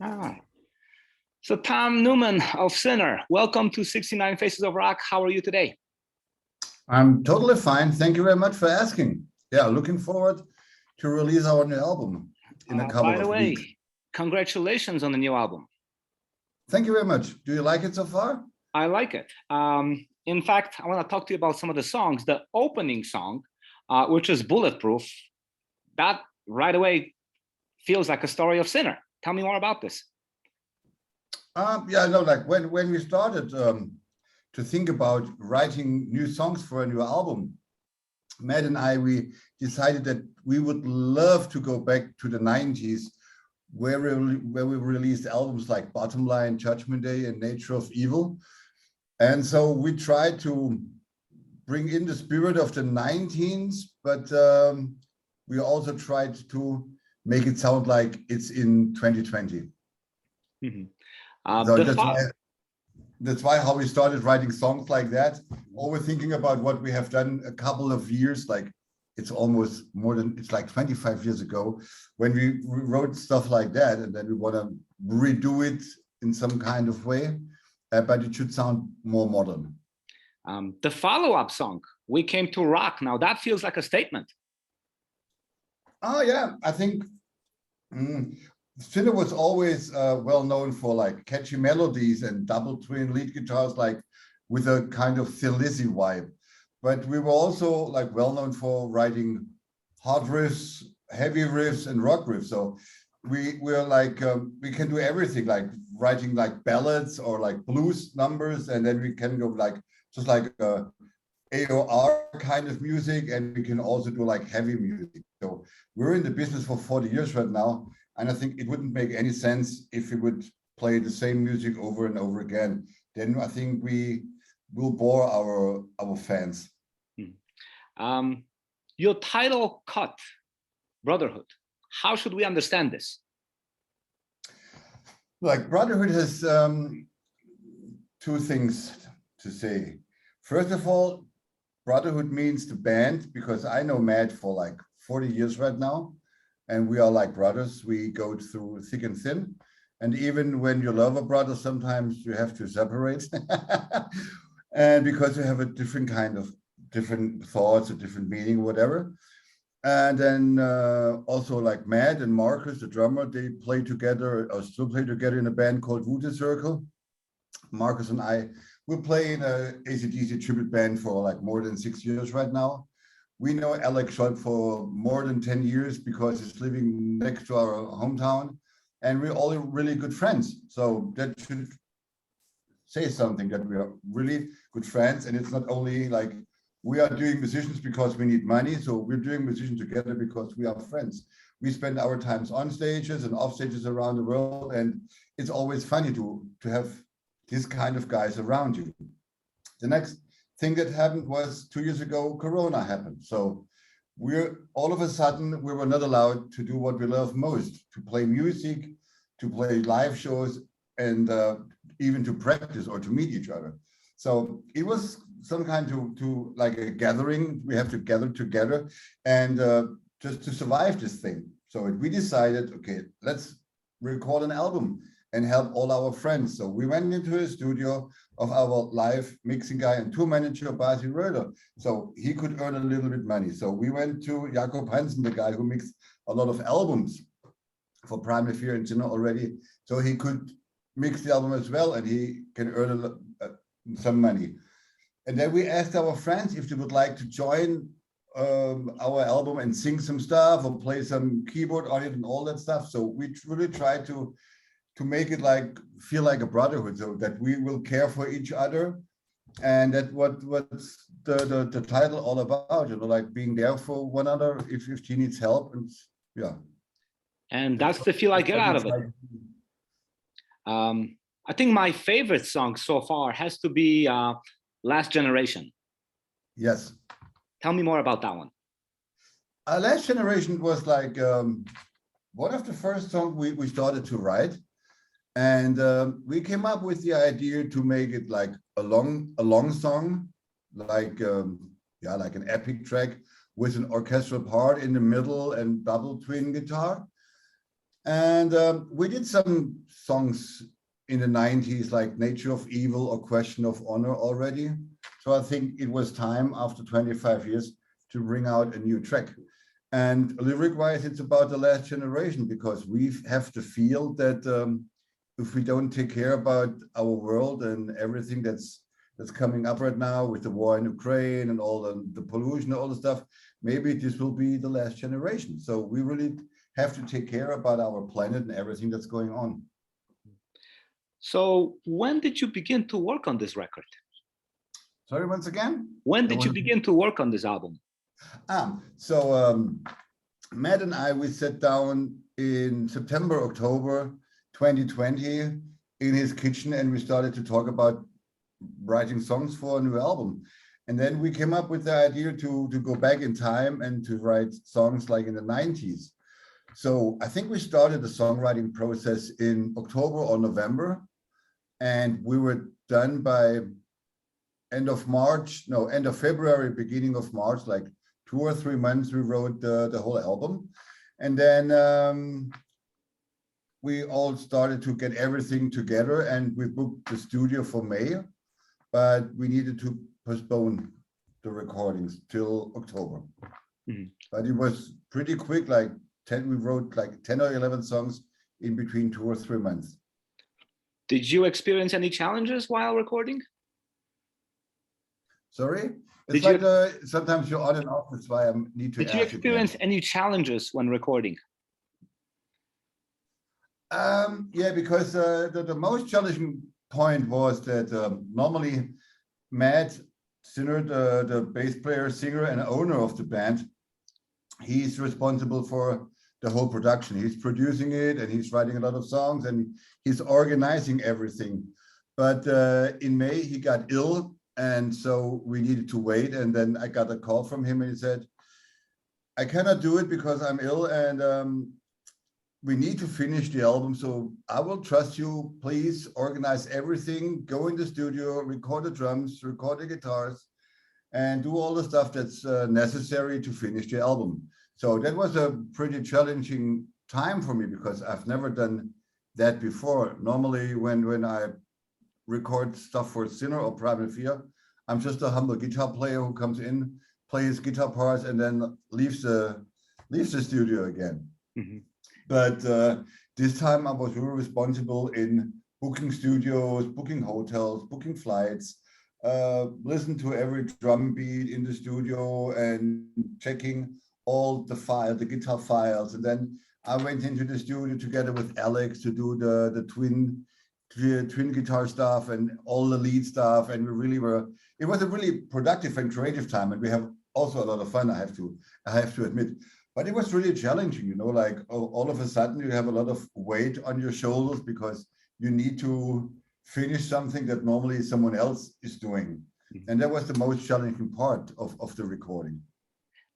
Ah. So Tom Naumann of Sinner, welcome to 69 Faces of Rock. How are you today? I'm totally fine. Thank you very much for asking. Yeah, looking forward to release our new album in a couple By the of way, weeks. congratulations on the new album. Thank you very much. Do you like it so far? I like it. In fact, I want to talk to you about some of the songs. The opening song, which is Bulletproof, that right away feels like a story of Sinner. Tell me more about this. Yeah, no, like when we started to think about writing new songs for a new album, Matt and I, we decided that we would love to go back to the 90s where we released albums like Bottom Line, Judgment Day, and Nature of Evil. And so we tried to bring in the spirit of the 19s, but we also tried to make it sound like it's in 2020. Mm-hmm. So that's why how we started writing songs like that. Always thinking about what we have done a couple of years, like it's almost more than, it's like 25 years ago when we wrote stuff like that, and then we want to redo it in some kind of way, but it should sound more modern. The follow-up song, We Came to Rock, now that feels like a statement. Oh yeah, I think Sinner was always well known for like catchy melodies and double twin lead guitars, like with a kind of Thin Lizzy vibe. But we were also like well known for writing hard riffs, heavy riffs, and rock riffs. So we're like we can do everything, like writing like ballads or like blues numbers, and then we can go like just like AOR kind of music, and we can also do like heavy music. So we're in the business for 40 years right now, and I think it wouldn't make any sense if we would play the same music over and over again. Then I think we will bore our fans. Your title cut, Brotherhood, how should we understand this? Like Brotherhood has two things to say. First of all, Brotherhood means the band, because I know Matt for like 40 years right now, and we are like brothers. We go through thick and thin, and even when you love a brother, sometimes you have to separate, and because you have a different kind of different thoughts, a different meaning, whatever. And then also like Matt and Marcus, the drummer, they play together or still play together in a band called Voodoo Circle. Marcus and I, we play in a AC/DC tribute band for like more than 6 years right now. We know Alex Schott for more than 10 years because he's living next to our hometown, and we're all really good friends. So that should say something, that we are really good friends. And it's not only like we are doing musicians because we need money. So we're doing musicians together because we are friends. We spend our times on stages and off stages around the world. And it's always funny to have these kind of guys around you. The next thing that happened was 2 years ago, Corona happened. So we're all of a sudden, we were not allowed to do what we love most, to play music, to play live shows, and even to practice or to meet each other. So it was some kind to like a gathering. We have to gather together and just to survive this thing. So we decided, okay, let's record an album and help all our friends. So we went into a studio of our live mixing guy and tour manager, Basi Röder. So he could earn a little bit money. So we went to Jakob Hansen, the guy who mixed a lot of albums for Primal Fear and Sinner already. So he could mix the album as well, and he can earn some money. And then we asked our friends if they would like to join our album and sing some stuff or play some keyboard on it and all that stuff. So we really tried to make it like feel like a brotherhood, so that we will care for each other, and that what's the title all about, you know, like being there for one another if she needs help. And yeah, and that's the feel I get out of it. I think my favorite song so far has to be Last Generation. Yes. Tell me more about that one. Last Generation was like one of the first songs we started to write. And we came up with the idea to make it like a long song, like like an epic track with an orchestral part in the middle and double twin guitar. And we did some songs in the 90s, like Nature of Evil or Question of Honor already. So I think it was time after 25 years to bring out a new track. And lyric-wise, it's about the last generation, because we have to feel that if we don't take care about our world and everything that's coming up right now with the war in Ukraine and all the pollution, all the stuff, maybe this will be the last generation. So we really have to take care about our planet and everything that's going on. So when did you begin to work on this record? Sorry, once again? When did you begin to work on this album? Matt and I, we sat down in September, October 2020 in his kitchen, and we started to talk about writing songs for a new album. And then we came up with the idea to go back in time and to write songs like in the 90s. So I think we started the songwriting process in October or November, and we were done by end of February, beginning of March, like 2 or 3 months, we wrote the whole album. And then we all started to get everything together, and we booked the studio for May, but we needed to postpone the recordings till October. Mm-hmm. But it was pretty quick, we wrote like 10 or 11 songs in between 2 or 3 months. Did you experience any challenges while recording? Sorry? It's sometimes you're on and off, that's why I need to ask. Did you experience any challenges when recording? Yeah, because the most challenging point was that normally Matt Sinner, the bass player, singer, and owner of the band, he's responsible for the whole production. He's producing it, and he's writing a lot of songs, and he's organizing everything. But in May, he got ill, and so we needed to wait. And then I got a call from him, and he said, I cannot do it because I'm ill, and we need to finish the album. So I will trust you. Please organize everything, go in the studio, record the drums, record the guitars, and do all the stuff that's necessary to finish the album. So that was a pretty challenging time for me, because I've never done that before. Normally, when I record stuff for Sinner or Private Fear, I'm just a humble guitar player who comes in, plays guitar parts, and then leaves the studio again. Mm-hmm. But this time I was really responsible in booking studios, booking hotels, booking flights, listen to every drum beat in the studio and checking all the guitar files. And then I went into the studio together with Alex to do the twin guitar stuff and all the lead stuff. And it was a really productive and creative time. And we have also a lot of fun, I have to admit. But it was really challenging, like all of a sudden you have a lot of weight on your shoulders because you need to finish something that normally someone else is doing. Mm-hmm. And that was the most challenging part of the recording.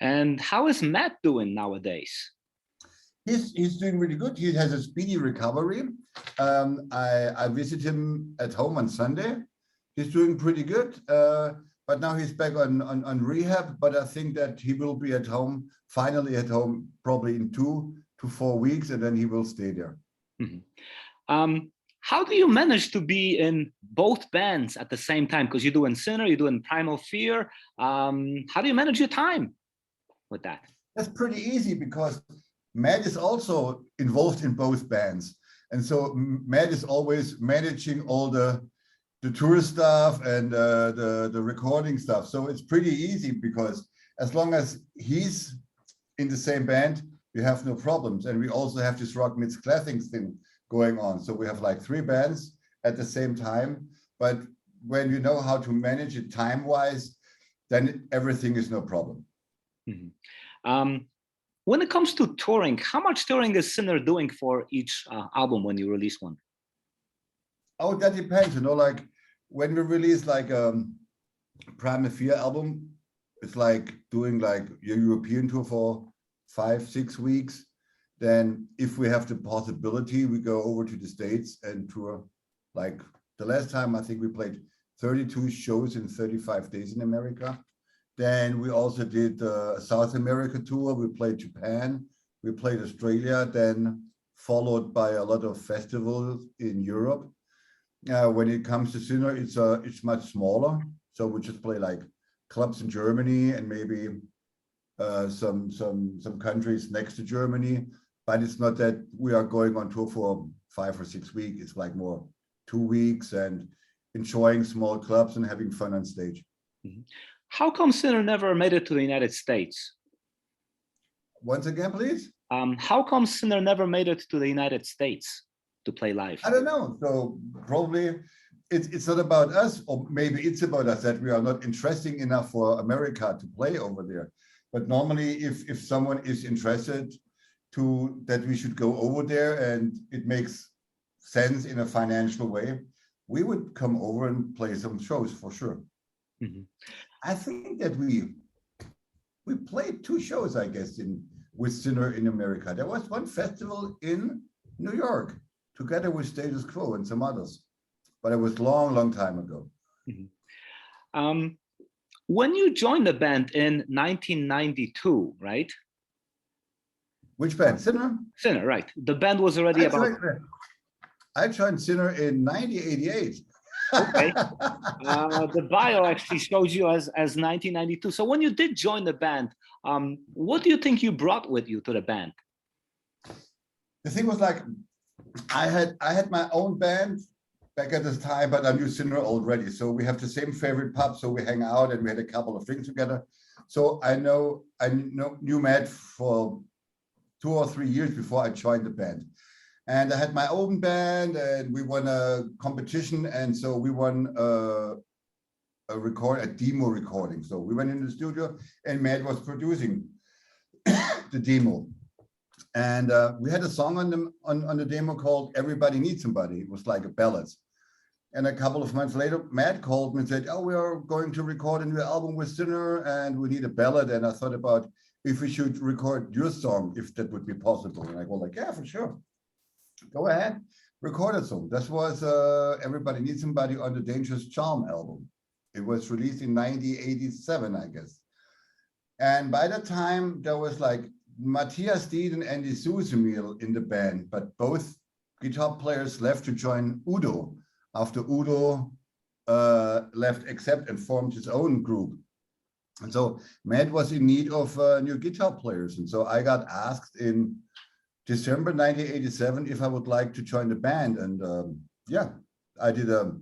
And how is Matt doing nowadays? He's doing really good. He has a speedy recovery. I visit him at home on Sunday. He's doing pretty good. But now he's back on rehab, but I think that he will be finally at home, probably in 2 to 4 weeks, and then he will stay there. Mm-hmm. How do you manage to be in both bands at the same time? Because you're doing Sinner, you're doing Primal Fear. How do you manage your time with that? That's pretty easy, because Matt is also involved in both bands. And so Matt is always managing all the tour stuff and the recording stuff. So it's pretty easy, because as long as he's in the same band, you have no problems. And we also have this Rock Meets Classics thing going on. So we have like 3 bands at the same time. But when you know how to manage it time-wise, then everything is no problem. Mm-hmm. When it comes to touring, how much touring is Sinner doing for each album when you release one? Oh, that depends. Like when we release like a Primal Fear album, it's like doing like your European tour for 5-6 weeks. Then if we have the possibility, we go over to the States and tour. Like the last time, I think we played 32 shows in 35 days in America. Then we also did a South America tour. We played Japan, we played Australia. Then followed by a lot of festivals in Europe. When it comes to Sinner, it's much smaller. So we just play like clubs in Germany and maybe some countries next to Germany. But it's not that we are going on tour for 5 or 6 weeks. It's like more 2 weeks and enjoying small clubs and having fun on stage. Mhm. How come Sinner never made it to the United States? Once again, please. How come Sinner never made it to the United States to play live? I don't know. So probably it's not about us, or maybe it's about us that we are not interesting enough for America to play over there. But normally, if someone is interested to that we should go over there and it makes sense in a financial way, we would come over and play some shows for sure. Mhm. I think that we played 2 shows, I guess, with Sinner in America. There was one festival in New York together with Status Quo and some others, but it was long time ago. Mhm. When you joined the band in 1992, right? Which band? Sinner? Sinner, right. The band was already about... I joined Sinner in 1988. Okay. The bio actually shows you as 1992. So when you did join the band, what do you think you brought with you to the band? The thing was like, I had my own band back at this time, but I knew Sinner already. So we have the same favorite pub, so we hang out and we had a couple of drinks together. So I knew Matt for 2 or 3 years before I joined the band. And I had my own band and we won a competition. And so we won a demo recording. So we went in the studio and Matt was producing the demo. And we had a song on the demo called Everybody Needs Somebody. It was like a ballad. And a couple of months later, Matt called me and said, oh, we are going to record a new album with Sinner and we need a ballad. And I thought about if we should record your song, if that would be possible. And I go like, yeah, for sure. Go ahead, record a song. That was Everybody Needs Somebody on the Dangerous Charm album. It was released in 1987, I guess. And by that time, there was like Matthias Deed and Andy Susemil in the band, but both guitar players left to join Udo after Udo left Accept and formed his own group. And so Matt was in need of new guitar players. And so I got asked in December 1987 if I would like to join the band. And yeah, I did a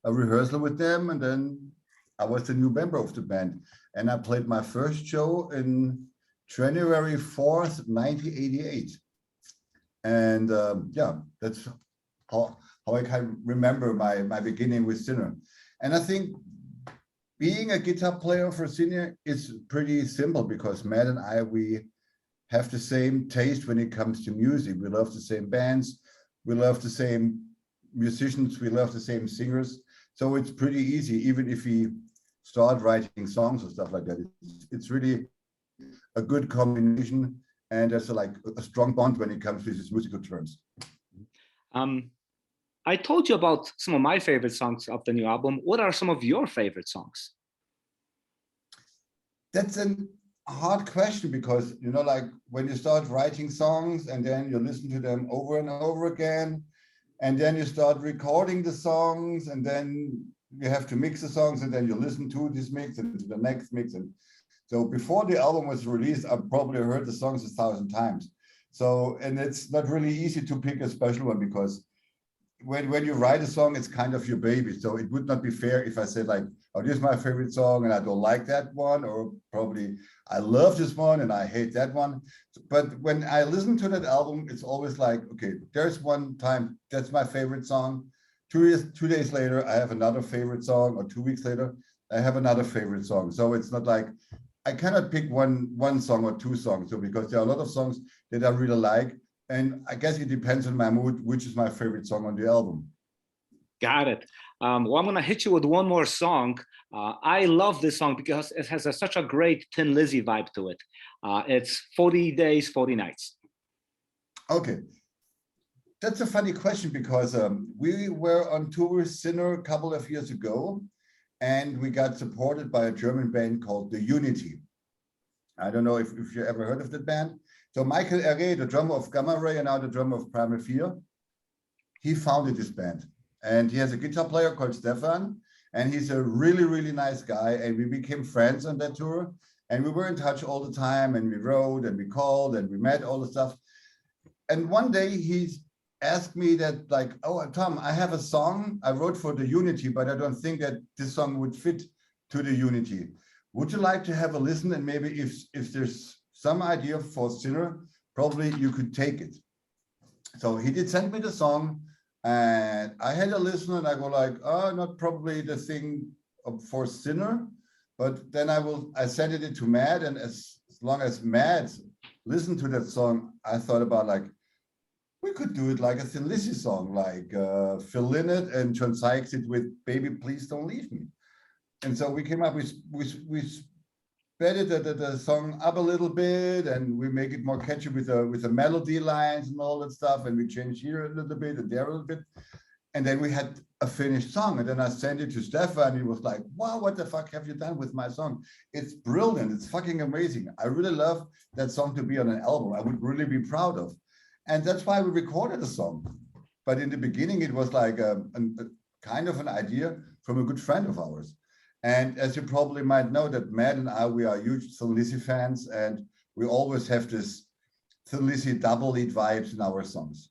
rehearsal with them. And then I was the new member of the band. And I played my first show in January 4th, 1988. And yeah, that's how I can remember my beginning with Sinner. And I think being a guitar player for Sinner is pretty simple because Matt and I, we have the same taste when it comes to music. We love the same bands. We love the same musicians. We love the same singers. So it's pretty easy, even if we start writing songs or stuff like that. It's really a good combination. And there's like a strong bond when it comes to these musical terms. I told you about some of my favorite songs of the new album. What are some of your favorite songs? That's a hard question because, you know, like when you start writing songs and then you listen to them over and over again, and then you start recording the songs and then you have to mix the songs and then you listen to this mix and to the next mix. And so before the album was released, I probably heard the songs 1,000 times. So, and it's not really easy to pick a special one because when you write a song, it's kind of your baby. So it would not be fair if I said like, oh, this is my favorite song and I don't like that one, or probably I love this one and I hate that one. But when I listen to that album, it's always like, okay, there's one time that's my favorite song. 2 days later, I have another favorite song, or 2 weeks later, I have another favorite song. So it's not like I cannot pick one song or 2 songs. So because there are a lot of songs that I really like. And I guess it depends on my mood, which is my favorite song on the album. Got it. Well, I'm going to hit you with one more song. I love this song because it has such a great Tin Lizzy vibe to it. It's 40 Days, 40 Nights. Okay. That's a funny question because we were on tour with Sinner a couple of years ago, and we got supported by a German band called The Unity. I don't know if you ever heard of that band. So Michael Herré, the drummer of Gamma Ray and now the drummer of Primal Fear, he founded this band. And he has a guitar player called Stefan, and he's a really, really nice guy. And we became friends on that tour. And we were in touch all the time, and we wrote and we called and we met all the stuff. And one day he asked me that, like, oh, Tom, I have a song I wrote for the Unity, but I don't think that this song would fit to the Unity. Would you like to have a listen? And maybe if there's some idea for Sinner, probably you could take it. So he did send me the song, and I had a listen, and I go like, oh, not probably the thing for Sinner, but then I sent it to Matt, and as long as Matt listened to that song, I thought about like, we could do it like a Thin Lizzy song, like Phil Lynott and John Sykes it with Baby Please Don't Leave Me. And so we came up, we sped the song up a little bit, and we make it more catchy with the melody lines and all that stuff, and we change here a little bit and there a little bit. And then we had a finished song, and then I sent it to Stefan. He was like, wow, what the fuck have you done with my song? It's brilliant. It's fucking amazing. I really love that song to be on an album. I would really be proud of. And that's why we recorded the song. But in the beginning, it was like a kind of an idea from a good friend of ours. And as you probably might know, that Matt and I, we are huge Thin Lizzy fans, and we always have this Thin Lizzy double lead vibes in our songs.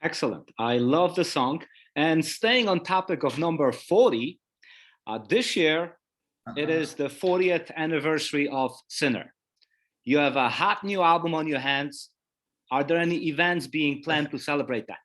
Excellent. I love the song. And staying on topic of number 40, this year, it is the 40th anniversary of Sinner. You have a hot new album on your hands. Are there any events being planned to celebrate that?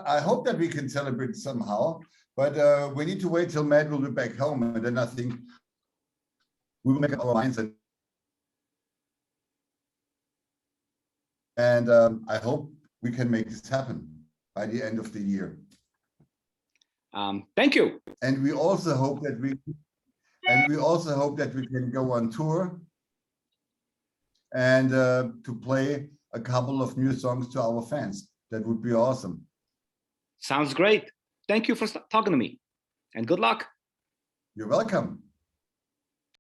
I hope that we can celebrate somehow, but we need to wait till Matt will be back home, and then I think we will make up our minds. And I hope we can make this happen by the end of the year. Thank you. And we also hope that we can go on tour and to play a couple of new songs to our fans. That would be awesome. Sounds great. Thank you for talking to me, and good luck. You're welcome.